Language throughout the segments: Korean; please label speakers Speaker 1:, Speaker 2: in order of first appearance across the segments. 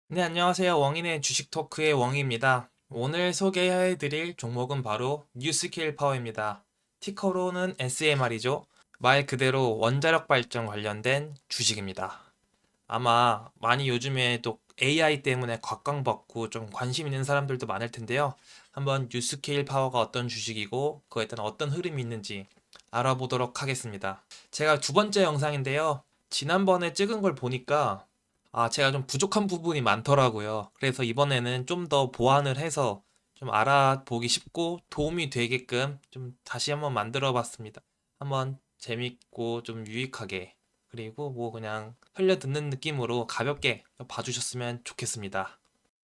Speaker 1: 네, 안녕하세요. 웡인의 주식 토크의 웡입니다. 오늘 소개해드릴 종목은 바로 뉴스케일 파워입니다. 티커로는 SMR이죠. 말 그대로 원자력 발전 관련된 주식입니다. 아마 많이 요즘에 또 AI 때문에 곽광받고 좀 관심 있는 사람들도 많을 텐데요. 한번 뉴스케일 파워가 어떤 주식이고 그거에 따른 어떤 흐름이 있는지 알아보도록 하겠습니다. 제가 두 번째 영상인데요. 지난번에 찍은 걸 보니까 제가 좀 부족한 부분이 많더라고요. 그래서 이번에는 좀 더 보완을 해서 좀 알아보기 쉽고 도움이 되게끔 좀 다시 한번 만들어 봤습니다. 한번 재밌고 좀 유익하게 그리고 뭐 그냥 흘려 듣는 느낌으로 가볍게 봐주셨으면 좋겠습니다.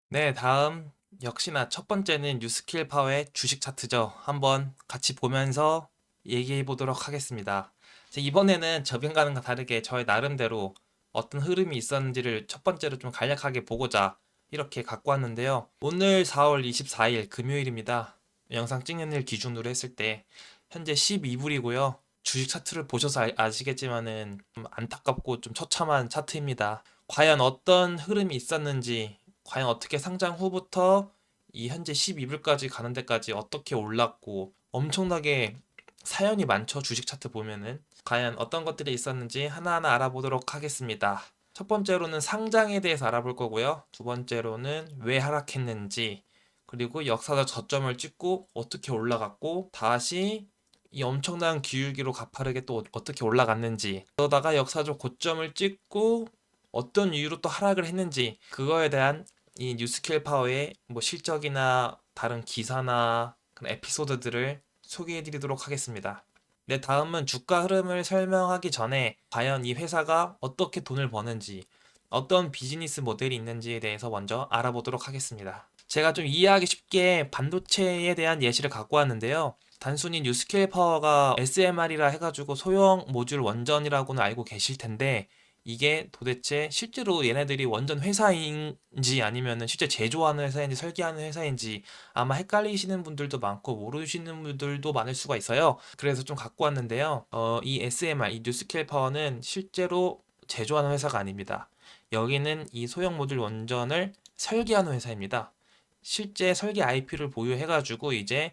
Speaker 1: 네, 다음 역시나 첫 번째는 뉴스킬 파워의 주식 차트죠. 한번 같이 보면서 얘기해 보도록 하겠습니다. 이번에는 저번과는 다르게 저의 나름대로 어떤 흐름이 있었는지를 첫 번째로 좀 간략하게 보고자 이렇게 갖고 왔는데요. 오늘 4월 24일 금요일입니다. 영상 찍는 일 기준으로 했을 때 현재 12불이고요. 주식 차트를 보셔서 아시겠지만은 좀 안타깝고 좀 처참한 차트입니다. 과연 어떤 흐름이 있었는지 과연 어떻게 상장 후부터 이 현재 12불까지 가는 데까지 어떻게 올랐고 엄청나게 사연이 많죠. 주식 차트 보면은 과연 어떤 것들이 있었는지 하나하나 알아보도록 하겠습니다. 첫 번째로는 상장에 대해서 알아볼 거고요. 두 번째로는 왜 하락했는지 그리고 역사적 저점을 찍고 어떻게 올라갔고 다시 이 엄청난 기울기로 가파르게 또 어떻게 올라갔는지 그러다가 역사적 고점을 찍고 어떤 이유로 또 하락을 했는지 그거에 대한 이 뉴스킬 파워의 뭐 실적이나 다른 기사나 그런 에피소드들을 소개해 드리도록 하겠습니다. 네, 다음은 주가 흐름을 설명하기 전에 과연 이 회사가 어떻게 돈을 버는지 어떤 비즈니스 모델이 있는지에 대해서 먼저 알아보도록 하겠습니다. 제가 좀 이해하기 쉽게 반도체에 대한 예시를 갖고 왔는데요. 단순히 뉴스케일 파워가 SMR이라 해가지고 소형 모듈 원전이라고는 알고 계실 텐데 이게 도대체 실제로 얘네들이 원전 회사인지 아니면은 실제 제조하는 회사인지 설계하는 회사인지 아마 헷갈리시는 분들도 많고 모르시는 분들도 많을 수가 있어요. 그래서 좀 갖고 왔는데요. 이 SMR, 이 뉴스케일 파워는 실제로 제조하는 회사가 아닙니다. 여기는 이 소형 모듈 원전을 설계하는 회사입니다. 실제 설계 IP를 보유해가지고 이제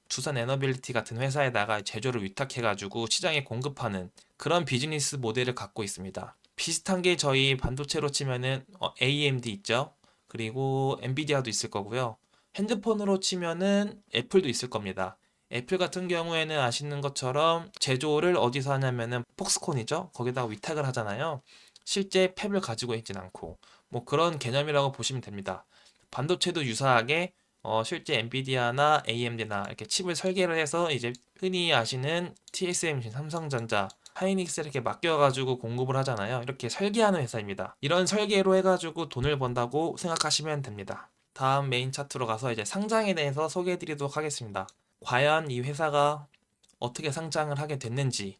Speaker 1: 두산 에너빌리티 같은 회사에다가 제조를 위탁해가지고 시장에 공급하는 그런 비즈니스 모델을 갖고 있습니다. 비슷한 게 저희 반도체로 치면은 AMD 있죠. 그리고 엔비디아도 있을 거고요. 핸드폰으로 치면은 애플도 있을 겁니다. 애플 같은 경우에는 아시는 것처럼 제조를 어디서 하냐면은 폭스콘이죠. 거기다가 위탁을 하잖아요. 실제 팹을 가지고 있진 않고 뭐 그런 개념이라고 보시면 됩니다. 반도체도 유사하게 실제 엔비디아나 AMD나 이렇게 칩을 설계를 해서 이제 흔히 아시는 TSMC, 삼성전자, 하이닉스 이렇게 맡겨가지고 공급을 하잖아요. 이렇게 설계하는 회사입니다. 이런 설계로 해가지고 돈을 번다고 생각하시면 됩니다. 다음 메인 차트로 가서 이제 상장에 대해서 소개해드리도록 하겠습니다. 과연 이 회사가 어떻게 상장을 하게 됐는지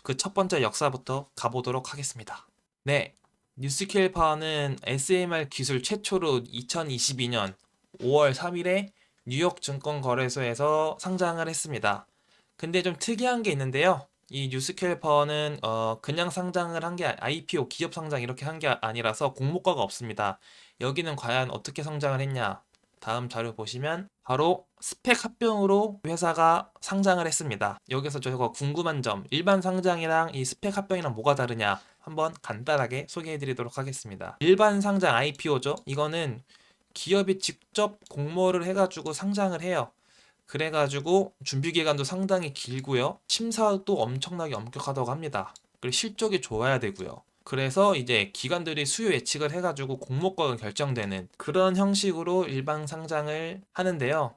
Speaker 1: 그 첫 번째 역사부터 가보도록 하겠습니다. 네, 뉴스케일 파워는 SMR 기술 최초로 2022년 5월 3일에 뉴욕 증권거래소에서 상장을 했습니다. 근데 좀 특이한 게 있는데요. 이 뉴스케일 파워는 그냥 상장을 한 게 IPO 기업 상장 이렇게 한 게 아니라서 공모가가 없습니다. 여기는 과연 어떻게 상장을 했냐? 다음 자료 보시면 바로 스펙 합병으로 회사가 상장을 했습니다. 여기서 저거 궁금한 점, 일반 상장이랑 이 스펙 합병이랑 뭐가 다르냐? 한번 간단하게 소개해 드리도록 하겠습니다. 일반 상장 IPO죠. 이거는 기업이 직접 공모를 해가지고 상장을 해요. 그래가지고 준비 기간도 상당히 길고요. 심사도 엄청나게 엄격하다고 합니다. 그리고 실적이 좋아야 되고요. 그래서 이제 기관들이 수요 예측을 해가지고 공모가가 결정되는 그런 형식으로 일반 상장을 하는데요.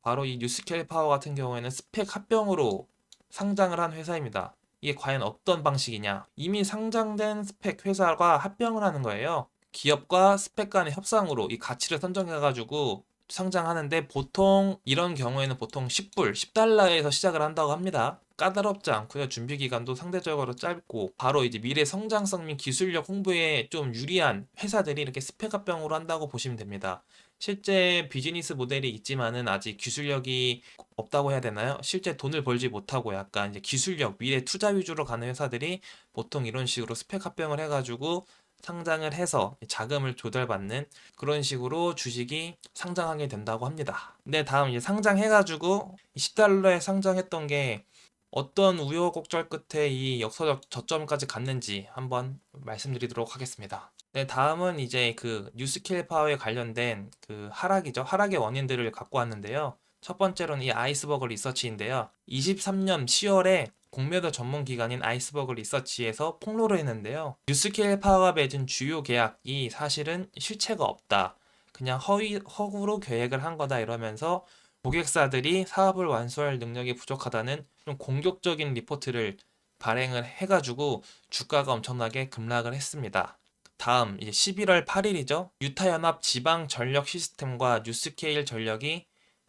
Speaker 1: 바로 이 뉴스케일 파워 같은 경우에는 스펙 합병으로 상장을 한 회사입니다. 이게 과연 어떤 방식이냐? 이미 상장된 스펙 회사가 합병을 하는 거예요. 기업과 스펙 간의 협상으로 이 가치를 선정해가지고 상장하는데 보통 이런 경우에는 보통 10불, 10달러에서 시작을 한다고 합니다. 까다롭지 않고요. 준비 기간도 상대적으로 짧고 바로 이제 미래 성장성 및 기술력 홍보에 좀 유리한 회사들이 이렇게 스펙 합병으로 한다고 보시면 됩니다. 실제 비즈니스 모델이 있지만은 아직 기술력이 없다고 해야 되나요? 실제 돈을 벌지 못하고 약간 이제 기술력, 미래 투자 위주로 가는 회사들이 보통 이런 식으로 스펙 합병을 해가지고 상장을 해서 자금을 조달받는 그런 식으로 주식이 상장하게 된다고 합니다. 네, 다음 이제 상장해가지고 10달러에 상장했던 게 어떤 우여곡절 끝에 이 역사적 저점까지 갔는지 한번 말씀드리도록 하겠습니다. 네, 다음은 이제 그 뉴스킬 파워에 관련된 그 하락이죠. 하락의 원인들을 갖고 왔는데요. 첫 번째로는 이 아이스버그 리서치인데요. 23년 10월에 공매도 전문 기관인 아이스버그 리서치에서 폭로를 했는데요. 뉴스킬 파워가 맺은 주요 계약이 사실은 실체가 없다. 그냥 허구로 계획을 한 거다 이러면서 고객사들이 사업을 완수할 능력이 부족하다는 좀 공격적인 리포트를 발행을 해가지고 주가가 엄청나게 급락을 했습니다. 다음 이제 11월 8일이죠. 유타연합 지방전력시스템과 뉴스케일 전력이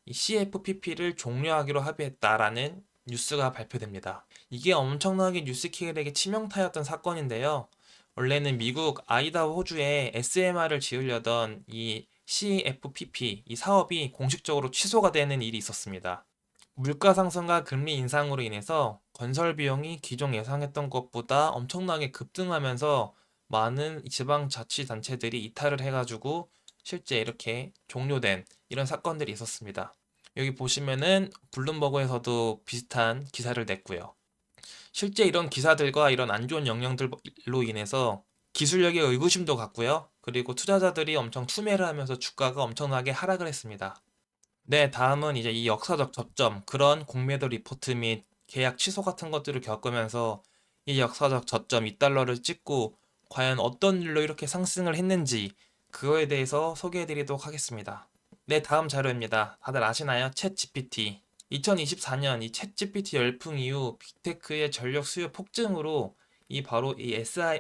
Speaker 1: 이 CFPP를 종료하기로 합의했다라는 뉴스가 발표됩니다. 이게 엄청나게 뉴스케일에게 치명타였던 사건인데요. 원래는 미국 아이다호 호주에 SMR을 지으려던 이 CFPP 이 사업이 공식적으로 취소가 되는 일이 있었습니다. 물가 상승과 금리 인상으로 인해서 건설 비용이 기존 예상했던 것보다 엄청나게 급등하면서 많은 지방자치단체들이 이탈을 해가지고 실제 이렇게 종료된 이런 사건들이 있었습니다. 여기 보시면은 블룸버그에서도 비슷한 기사를 냈고요. 실제 이런 기사들과 이런 안 좋은 영향들로 인해서 기술력의 의구심도 갔고요. 그리고 투자자들이 엄청 투매를 하면서 주가가 엄청나게 하락을 했습니다. 네, 다음은 이제 이 역사적 저점, 그런 공매도 리포트 및 계약 취소 같은 것들을 겪으면서 이 역사적 저점 2달러를 찍고 과연 어떤 일로 이렇게 상승을 했는지 그거에 대해서 소개해 드리도록 하겠습니다. 네, 다음 자료입니다. 다들 아시나요? 챗 GPT. 2024년 이 챗 GPT 열풍 이후 빅테크의 전력 수요 폭증으로 이 바로 이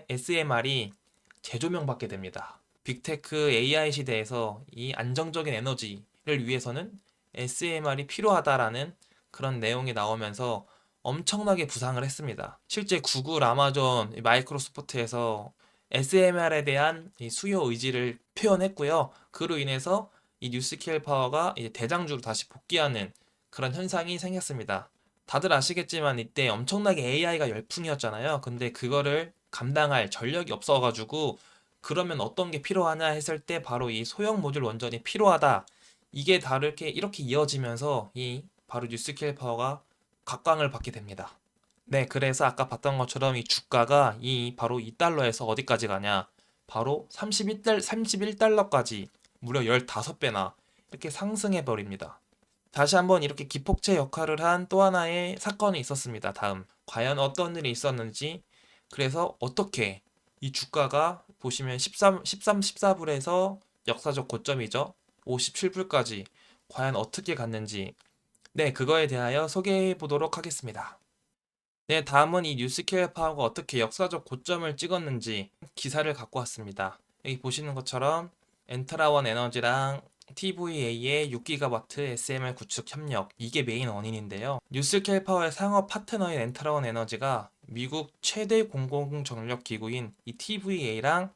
Speaker 1: SMR이 재조명받게 됩니다. 빅테크 AI 시대에서 이 안정적인 에너지를 위해서는 SMR이 필요하다라는 그런 내용이 나오면서 엄청나게 부상을 했습니다. 실제 구글, 아마존, 마이크로소프트에서 SMR에 대한 이 수요 의지를 표현했고요. 그로 인해서 이 뉴스케일 파워가 이제 대장주로 다시 복귀하는 그런 현상이 생겼습니다. 다들 아시겠지만 이때 엄청나게 AI가 열풍이었잖아요. 근데 그거를 감당할 전력이 없어가지고 그러면 어떤 게 필요하냐 했을 때 바로 이 소형 모듈 원전이 필요하다. 이게 다르게 이렇게 이어지면서 이 바로 뉴스케일 파워가 각광을 받게 됩니다. 네, 그래서 아까 봤던 것처럼 이 주가가 이 바로 2달러에서 어디까지 가냐? 바로 31달러까지 무려 15배나 이렇게 상승해 버립니다. 다시 한번 이렇게 기폭제 역할을 한 또 하나의 사건이 있었습니다. 다음, 과연 어떤 일이 있었는지, 그래서 어떻게 이 주가가 보시면 14불에서 역사적 고점이죠. 57불까지 과연 어떻게 갔는지, 네, 그거에 대하여 소개해 보도록 하겠습니다. 네, 다음은 이 뉴스케어 파워가 어떻게 역사적 고점을 찍었는지 기사를 갖고 왔습니다. 여기 보시는 것처럼 엔트라원 에너지랑 TVA의 6GW SMR 구축 협력, 이게 메인 원인인데요. 뉴스케어 파워의 상업 파트너인 엔트라원 에너지가 미국 최대 공공전력 기구인 이 TVA랑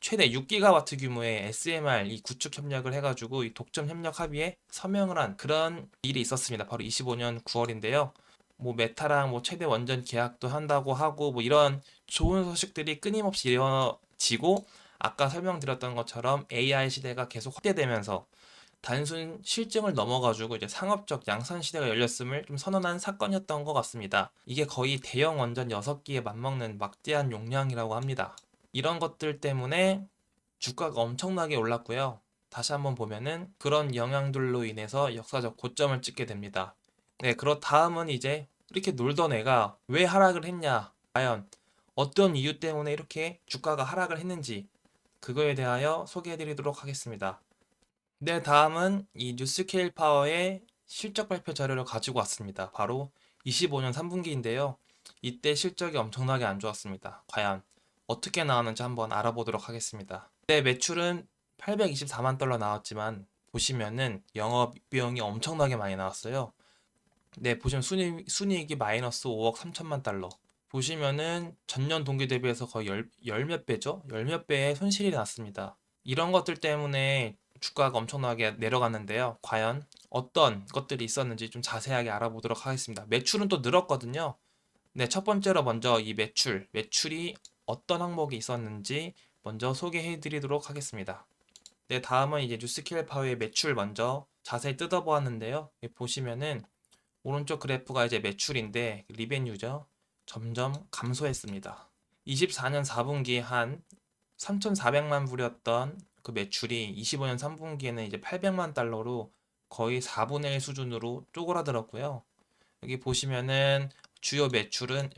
Speaker 1: 최대 6GW 규모의 SMR 이 구축 협력을 해가지고 이 독점 협력 합의에 서명을 한 그런 일이 있었습니다. 바로 25년 9월인데요. 뭐 메타랑 뭐 최대 원전 계약도 한다고 하고 뭐 이런 좋은 소식들이 끊임없이 이어지고 아까 설명드렸던 것처럼 AI 시대가 계속 확대되면서 단순 실증을 넘어가지고 이제 상업적 양산 시대가 열렸음을 좀 선언한 사건이었던 것 같습니다. 이게 거의 대형 원전 6기에 맞먹는 막대한 용량이라고 합니다. 이런 것들 때문에 주가가 엄청나게 올랐고요. 다시 한번 보면은 그런 영향들로 인해서 역사적 고점을 찍게 됩니다. 네, 다음은 이제 이렇게 놀던 애가 왜 하락을 했냐? 과연 어떤 이유 때문에 이렇게 주가가 하락을 했는지 그거에 대하여 소개해 드리도록 하겠습니다. 네, 다음은 이 뉴스케일 파워의 실적 발표 자료를 가지고 왔습니다. 바로 25년 3분기인데요. 이때 실적이 엄청나게 안 좋았습니다. 과연 어떻게 나왔는지 한번 알아보도록 하겠습니다. 네, 매출은 824만 달러 나왔지만 보시면은 영업 비용이 엄청나게 많이 나왔어요. 네, 보시면 순이익이 마이너스 5억 3천만 달러. 보시면은 전년 동기 대비해서 거의 열 몇 배죠? 열 몇 배의 손실이 났습니다. 이런 것들 때문에 주가가 엄청나게 내려갔는데요. 과연 어떤 것들이 있었는지 좀 자세하게 알아보도록 하겠습니다. 매출은 또 늘었거든요. 네, 첫 번째로 먼저 이 매출이 어떤 항목이 있었는지 먼저 소개해 드리도록 하겠습니다. 네, 다음은 이제 뉴스킬 파워의 매출 먼저 자세히 뜯어보았는데요. 여기 보시면은 오른쪽 그래프가 이제 매출인데 리벤유죠. 점점 감소했습니다. 24년 4분기에 한 3,400만 불이었던 그 매출이 25년 3분기에는 이제 800만 달러로 거의 4분의 1 수준으로 쪼그라들었고요. 여기 보시면은 주요 매출은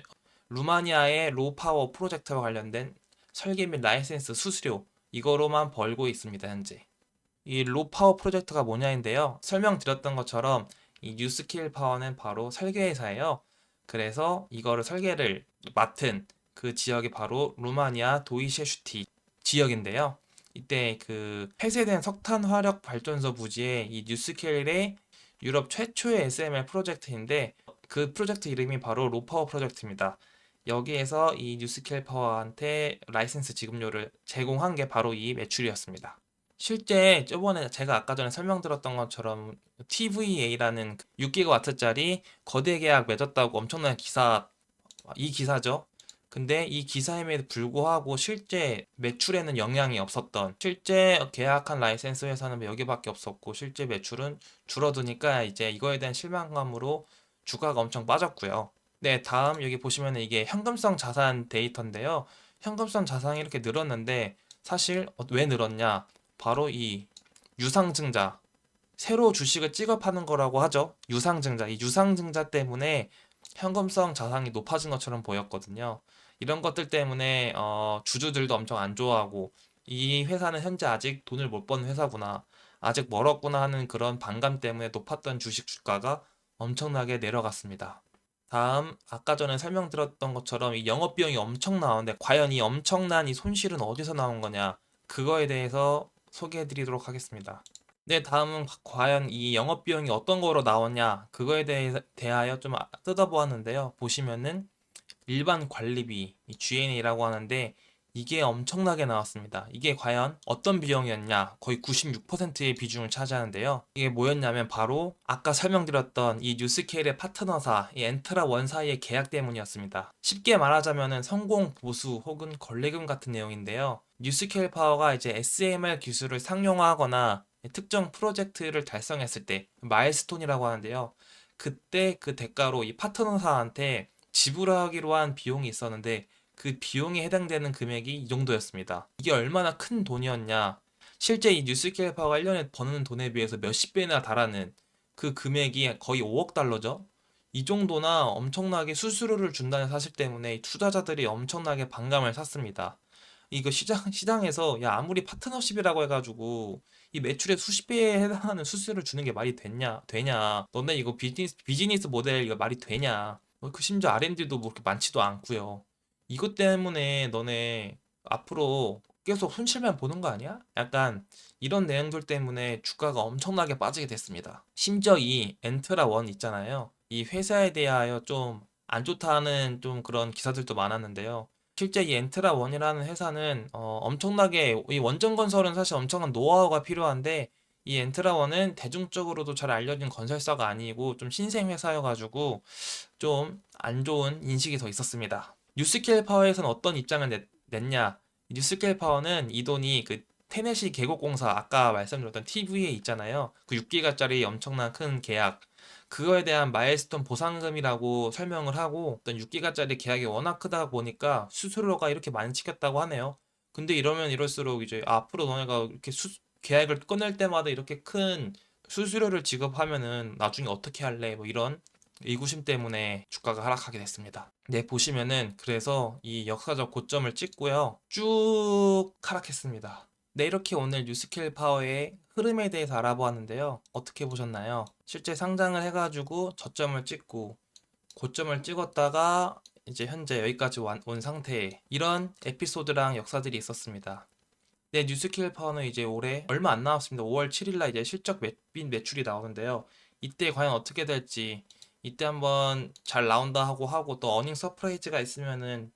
Speaker 1: 루마니아의 로파워 프로젝트와 관련된 설계 및 라이센스 수수료 이거로만 벌고 있습니다, 현재. 이 로파워 프로젝트가 뭐냐인데요. 설명드렸던 것처럼 이 뉴스킬 파워는 바로 설계회사예요. 그래서 이거를 설계를 맡은 그 지역이 바로 루마니아 도이셰슈티 지역인데요. 이때 그 폐쇄된 석탄 화력 발전소 부지에 이 뉴스케일의 유럽 최초의 SMR 프로젝트인데 그 프로젝트 이름이 바로 로파워 프로젝트입니다. 여기에서 이 뉴스케일 파워한테 라이센스 지급료를 제공한 게 바로 이 매출이었습니다. 실제 저번에 제가 아까 전에 설명드렸던 것처럼 TVA라는 6GW짜리 거대 계약 맺었다고 엄청난 이 기사죠. 근데 이 기사임에도 불구하고 실제 매출에는 영향이 없었던, 실제 계약한 라이센스 회사는 여기밖에 없었고 실제 매출은 줄어드니까 이제 이거에 대한 실망감으로 주가가 엄청 빠졌고요. 네, 다음 여기 보시면 이게 현금성 자산 데이터인데요. 현금성 자산이 이렇게 늘었는데 사실 왜 늘었냐? 바로 이 유상증자, 새로 주식을 찍어 파는 거라고 하죠. 유상증자. 이 유상증자 때문에 현금성 자산이 높아진 것처럼 보였거든요. 이런 것들 때문에 주주들도 엄청 안 좋아하고 이 회사는 현재 아직 돈을 못 버는 회사구나. 아직 멀었구나 하는 그런 반감 때문에 높았던 주식 주가가 엄청나게 내려갔습니다. 다음 아까 전에 설명드렸던 것처럼 이 영업비용이 엄청 나오는데 과연 이 엄청난 이 손실은 어디서 나온 거냐? 그거에 대해서 소개해 드리도록 하겠습니다. 네, 다음은 과연 이 영업비용이 어떤 거로 나왔냐? 그거에 대하여 좀 뜯어보았는데요. 보시면은 일반 관리비, 이 G&A라고 하는데 이게 엄청나게 나왔습니다. 이게 과연 어떤 비용이었냐? 거의 96%의 비중을 차지하는데요. 이게 뭐였냐면 바로 아까 설명드렸던 이 뉴스케일의 파트너사, 이 엔트라 원 사이의 계약 때문이었습니다. 쉽게 말하자면은 성공 보수 혹은 권리금 같은 내용인데요. 뉴스케일 파워가 이제 SMR 기술을 상용화하거나 특정 프로젝트를 달성했을 때 마일스톤이라고 하는데요. 그때 그 대가로 이 파트너사한테 지불하기로 한 비용이 있었는데 그 비용에 해당되는 금액이 이 정도였습니다. 이게 얼마나 큰 돈이었냐? 실제 이 뉴스케이퍼가 1년에 버는 돈에 비해서 몇십 배나 달하는 그 금액이 거의 5억 달러죠. 이 정도나 엄청나게 수수료를 준다는 사실 때문에 이 투자자들이 엄청나게 반감을 샀습니다. 이거 시장에서 야 아무리 파트너십이라고 해가지고 이 매출의 수십 배에 해당하는 수수료를 주는 게 말이 되냐? 너네 이거 비즈니스 모델 이거 말이 되냐? 그 심지어 R&D도 뭐 그렇게 많지도 않고요. 이것 때문에 너네 앞으로 계속 손실만 보는 거 아니야? 약간 이런 내용들 때문에 주가가 엄청나게 빠지게 됐습니다. 심지어 이 엔트라 원 있잖아요. 이 회사에 대하여 좀 안 좋다는 좀 그런 기사들도 많았는데요. 실제 이 엔트라 원이라는 회사는 엄청나게 이 원전 건설은 사실 엄청난 노하우가 필요한데 이 엔트라 원은 대중적으로도 잘 알려진 건설사가 아니고 좀 신생 회사여가지고 좀 안 좋은 인식이 더 있었습니다. 뉴스케일 파워에서는 어떤 입장을 냈냐? 뉴스케일 파워는 이 돈이 그 테네시 계곡공사 아까 말씀드렸던 TVA 있잖아요. 그 6기가짜리 엄청난 큰 계약 그거에 대한 마일스톤 보상금이라고 설명을 하고 어떤 6기가짜리 계약이 워낙 크다 보니까 수수료가 이렇게 많이 찍혔다고 하네요. 근데 이러면 이럴수록 이제 앞으로 너네가 이렇게 계약을 끊을 때마다 이렇게 큰 수수료를 지급하면은 나중에 어떻게 할래? 뭐 이런 의구심 때문에 주가가 하락하게 됐습니다. 네, 보시면은 그래서 이 역사적 고점을 찍고요. 쭉 하락했습니다. 네, 이렇게 오늘 뉴스킬 파워의 흐름에 대해서 알아보았는데요. 어떻게 보셨나요? 실제 상장을 해가지고 저점을 찍고 고점을 찍었다가 이제 현재 여기까지 온 상태에 이런 에피소드랑 역사들이 있었습니다. 네, 뉴스킬 파워는 이제 올해 얼마 안 남았습니다. 5월 7일날 이제 실적 매출이 나오는데요. 이때 과연 어떻게 될지 이때 한번 잘 나온다 하고 또 어닝 서프라이즈가 있으면은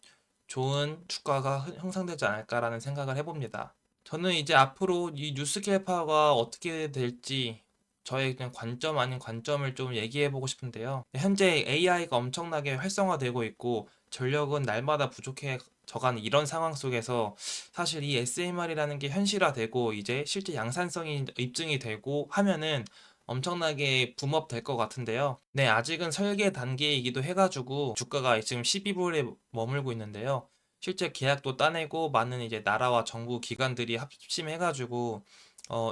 Speaker 1: 좋은 주가가 형성되지 않을까라는 생각을 해봅니다. 저는 이제 앞으로 이 뉴스케일 파워가 어떻게 될지 저의 그냥 관점 아닌 관점을 좀 얘기해 보고 싶은데요. 현재 AI가 엄청나게 활성화되고 있고 전력은 날마다 저간 이런 상황 속에서 사실 이 SMR이라는 게 현실화되고 이제 실제 양산성이 입증이 되고 하면은 엄청나게 붐업 될 것 같은데요. 네, 아직은 설계 단계이기도 해가지고 주가가 지금 12불에 머물고 있는데요. 실제 계약도 따내고 많은 이제 나라와 정부 기관들이 합심해가지고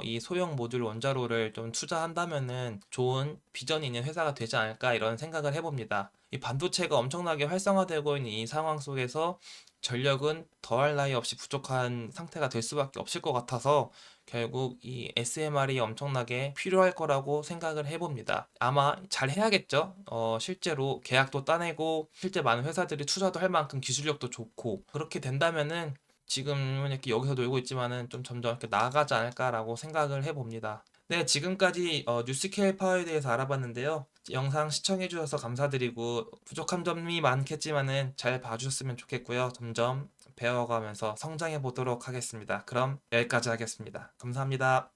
Speaker 1: 이 소형 모듈 원자로를 좀 투자한다면은 좋은 비전이 있는 회사가 되지 않을까 이런 생각을 해봅니다. 이 반도체가 엄청나게 활성화되고 있는 이 상황 속에서 전력은 더할 나위 없이 부족한 상태가 될 수밖에 없을 것 같아서 결국 이 SMR이 엄청나게 필요할 거라고 생각을 해봅니다. 아마 잘 해야겠죠? 실제로 계약도 따내고 실제 많은 회사들이 투자도 할 만큼 기술력도 좋고 그렇게 된다면은 지금은 이렇게 여기서 놀고 있지만은 좀 점점 이렇게 나아가지 않을까라고 생각을 해봅니다. 네, 지금까지 뉴스케일 파워에 대해서 알아봤는데요. 영상 시청해주셔서 감사드리고 부족한 점이 많겠지만은 잘 봐주셨으면 좋겠고요. 점점 배워가면서 성장해 보도록 하겠습니다. 그럼 여기까지 하겠습니다. 감사합니다.